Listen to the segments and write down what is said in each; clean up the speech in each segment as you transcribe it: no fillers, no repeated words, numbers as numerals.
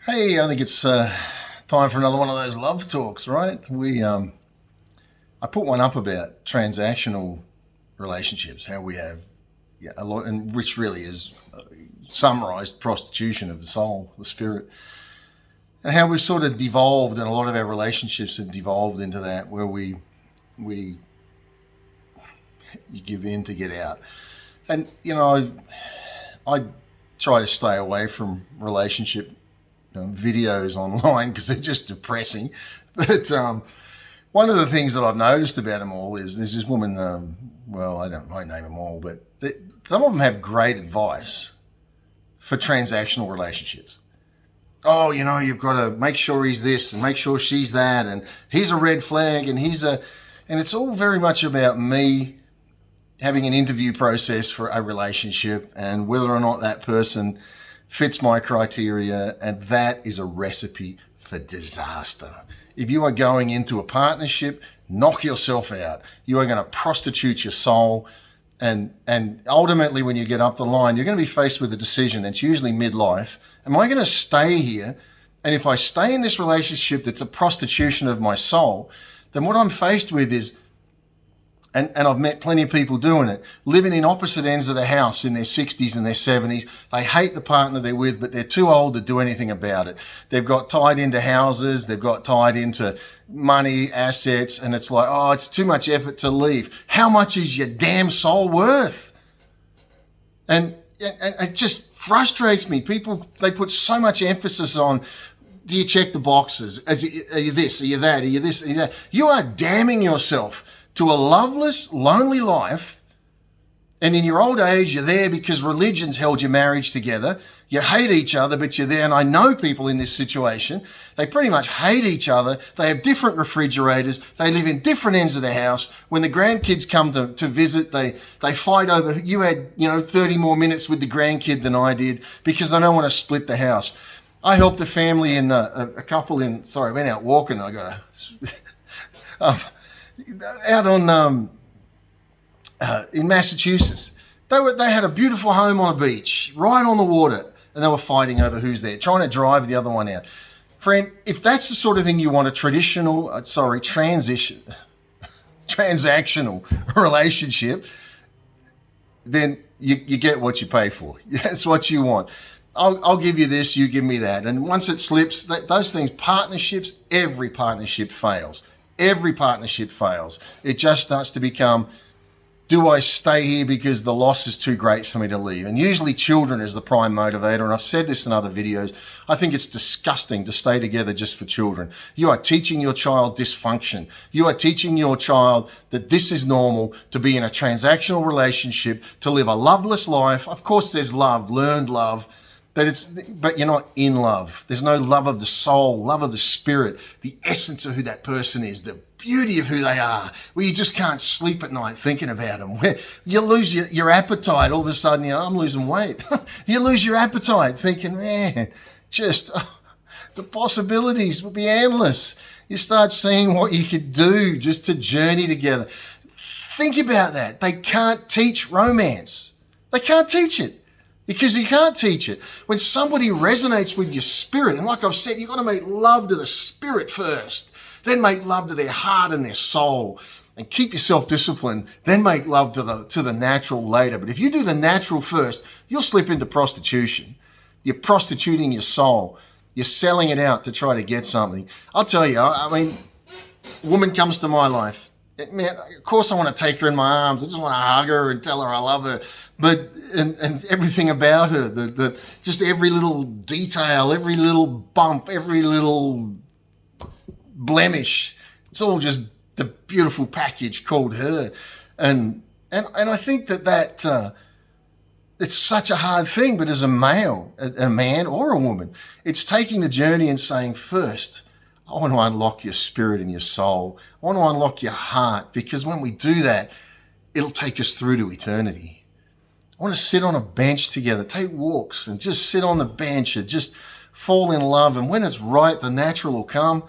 Hey, I think it's time for another one of those love talks, right? I put one up about transactional relationships, how we have a lot, and which really is summarized prostitution of the soul, the spirit, and how we've sort of devolved, and a lot of our relationships have devolved into that, where we you give in to get out, and I try to stay away from relationship videos online because they're just depressing. But one of the things that I've noticed about them all is there's this woman, I won't name them all, but some of them have great advice for transactional relationships. Oh, you've got to make sure he's this and make sure she's that, and he's a red flag, and and it's all very much about me having an interview process for a relationship and whether or not that person fits my criteria, and that is a recipe for disaster. If you are going into a partnership, knock yourself out. You are going to prostitute your soul, and ultimately when you get up the line, you're going to be faced with a decision. It's usually midlife. Am I going to stay here? And if I stay in this relationship that's a prostitution of my soul, then what I'm faced with is, and I've met plenty of people doing it, living in opposite ends of the house in their 60s and their 70s. They hate the partner they're with, but they're too old to do anything about it. They've got tied into houses, they've got tied into money, assets, and it's like, oh, it's too much effort to leave. How much is your damn soul worth? And it just frustrates me. People, they put so much emphasis on, do you check the boxes? Are you this? Are you that? Are you this? Are you that? You are damning yourself to a loveless, lonely life, and in your old age, you're there because religion's held your marriage together. You hate each other, but you're there, and I know people in this situation. They pretty much hate each other. They have different refrigerators. They live in different ends of the house. When the grandkids come to visit, they fight over, you had 30 more minutes with the grandkid than I did because they don't want to split the house. I helped a family in a couple in, I went out walking. I got out on in Massachusetts. They had a beautiful home on a beach, right on the water, and they were fighting over who's there, trying to drive the other one out. Friend, if that's the sort of thing you want, transactional relationship, then you get what you pay for. That's what you want. I'll give you this, you give me that. And once it slips, those things, partnerships, every partnership fails. Every partnership fails. It just starts to become, do I stay here because the loss is too great for me to leave? And usually children is the prime motivator. And I've said this in other videos. I think it's disgusting to stay together just for children. You are teaching your child dysfunction. You are teaching your child that this is normal, to be in a transactional relationship, to live a loveless life. Of course, there's love, learned love. But you're not in love. There's no love of the soul, love of the spirit, the essence of who that person is, the beauty of who they are, where you just can't sleep at night thinking about them. Where you lose your appetite. All of a sudden, I'm losing weight. You lose your appetite thinking, man, the possibilities would be endless. You start seeing what you could do just to journey together. Think about that. They can't teach romance. They can't teach it. Because you can't teach it. When somebody resonates with your spirit, and like I've said, you've got to make love to the spirit first, then make love to their heart and their soul, and keep yourself disciplined, then make love to the natural later. But if you do the natural first, you'll slip into prostitution. You're prostituting your soul. You're selling it out to try to get something. I'll tell you, a woman comes to my life. Man, of course I want to take her in my arms. I just want to hug her and tell her I love her. But and everything about her, just every little detail, every little bump, every little blemish, it's all just the beautiful package called her. And I think that it's such a hard thing. But as a male, a man or a woman, it's taking the journey and saying, first, I want to unlock your spirit and your soul. I want to unlock your heart, because when we do that, it'll take us through to eternity. I want to sit on a bench together, take walks and just sit on the bench and just fall in love. And when it's right, the natural will come.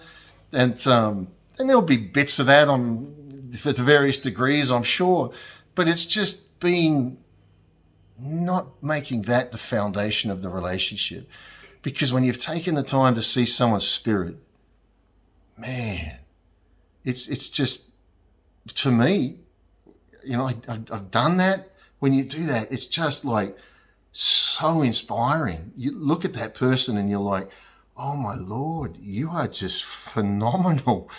And there'll be bits of that to various degrees, I'm sure. But it's just not making that the foundation of the relationship. Because when you've taken the time to see someone's spirit, man, it's just, to me, I've done that. When you do that, it's just like so inspiring. You look at that person and you're like, oh my Lord, you are just phenomenal.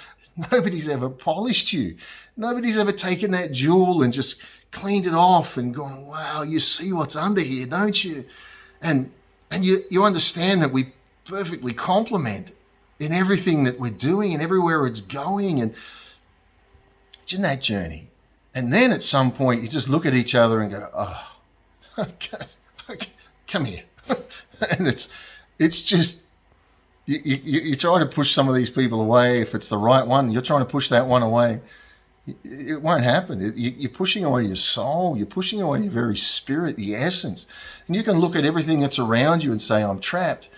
Nobody's ever polished you. Nobody's ever taken that jewel and just cleaned it off and gone, wow, you see what's under here, don't you? And you understand that we perfectly complement in everything that we're doing and everywhere it's going. And it's in that journey. And then at some point, you just look at each other and go, oh, okay, come here. And it's just, you try to push some of these people away. If it's the right one, you're trying to push that one away. It won't happen. You're pushing away your soul. You're pushing away your very spirit, the essence. And you can look at everything that's around you and say, I'm trapped.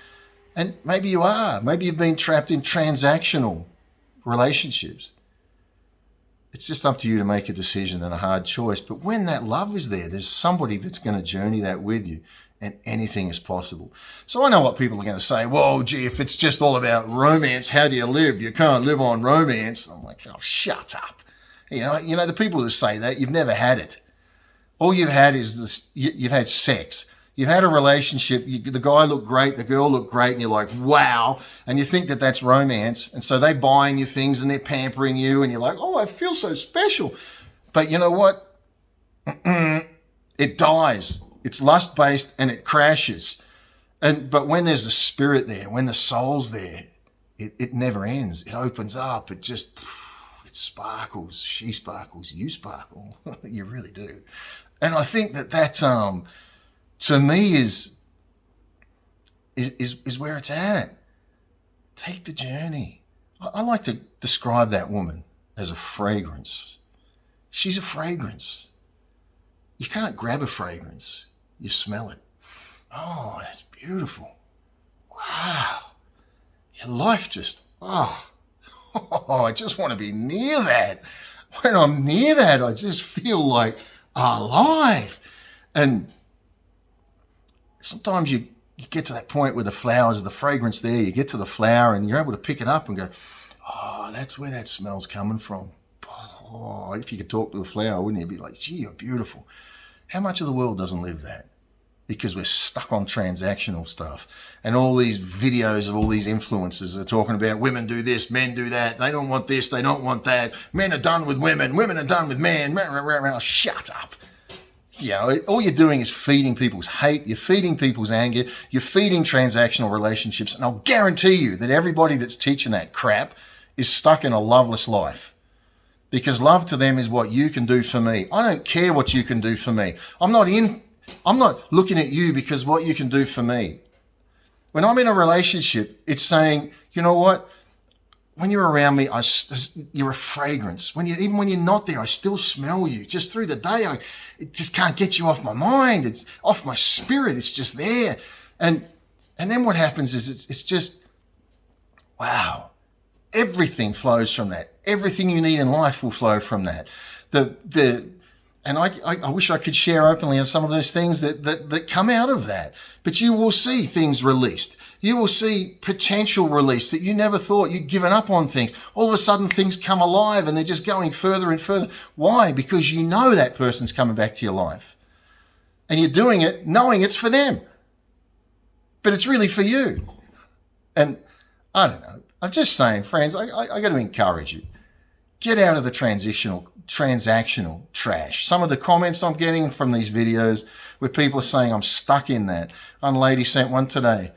And maybe you are. Maybe you've been trapped in transactional relationships. It's just up to you to make a decision and a hard choice. But when that love is there, there's somebody that's going to journey that with you, and anything is possible. So I know what people are going to say. Whoa, gee, if it's just all about romance, how do you live? You can't live on romance. I'm like, oh, shut up. You know, the people that say that, you've never had it. All you've had is this. You've had sex. You've had a relationship. The guy looked great. The girl looked great. And you're like, wow. And you think that that's romance. And so they're buying you things and they're pampering you. And you're like, oh, I feel so special. But you know what? It dies. It's lust-based and it crashes. But when there's a spirit there, when the soul's there, it never ends. It opens up. It sparkles. She sparkles. You sparkle. You really do. And I think that's to me is where it's at. Take the journey. I like to describe that woman as a fragrance. She's a fragrance. You can't grab a fragrance. You smell it. Oh, that's beautiful. Wow. Your life just, I just want to be near that. When I'm near that, I just feel like alive. And sometimes you get to that point where the flowers, the fragrance there, you get to the flower and you're able to pick it up and go, oh, that's where that smell's coming from. Oh, if you could talk to a flower, wouldn't you? Be like, gee, you're beautiful. How much of the world doesn't live that? Because we're stuck on transactional stuff. And all these videos of all these influencers are talking about women do this, men do that. They don't want this, they don't want that. Men are done with women, women are done with men. Shut up. All you're doing is feeding people's hate. You're feeding people's anger. You're feeding transactional relationships. And I'll guarantee you that everybody that's teaching that crap is stuck in a loveless life. Because love to them is what you can do for me. I don't care what you can do for me. I'm not looking at you because what you can do for me. When I'm in a relationship, it's saying, you know what? When you're around me, you're a fragrance. Even when you're not there, I still smell you. Just through the day, it just can't get you off my mind. It's off my spirit. It's just there. And then what happens is it's just, wow. Everything flows from that. Everything you need in life will flow from that. And I wish I could share openly on some of those things that come out of that. But you will see things released. You will see potential release that you never thought. You'd given up on things. All of a sudden things come alive and they're just going further and further. Why? Because you know that person's coming back to your life. And you're doing it knowing it's for them. But it's really for you. And I don't know. I'm just saying, friends, I got to encourage you. Get out of the transactional trash. Some of the comments I'm getting from these videos where people are saying I'm stuck in that. One lady sent one today.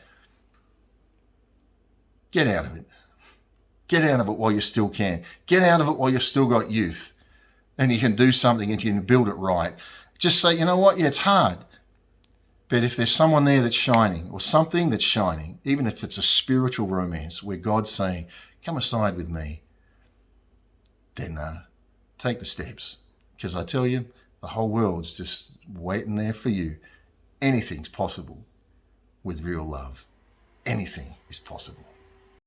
Get out of it. Get out of it while you still can. Get out of it while you've still got youth and you can do something and you can build it right. Just say, you know what? Yeah, it's hard. But if there's someone there that's shining or something that's shining, even if it's a spiritual romance where God's saying, come aside with me, then take the steps. Because I tell you, the whole world's just waiting there for you. Anything's possible with real love. Anything is possible.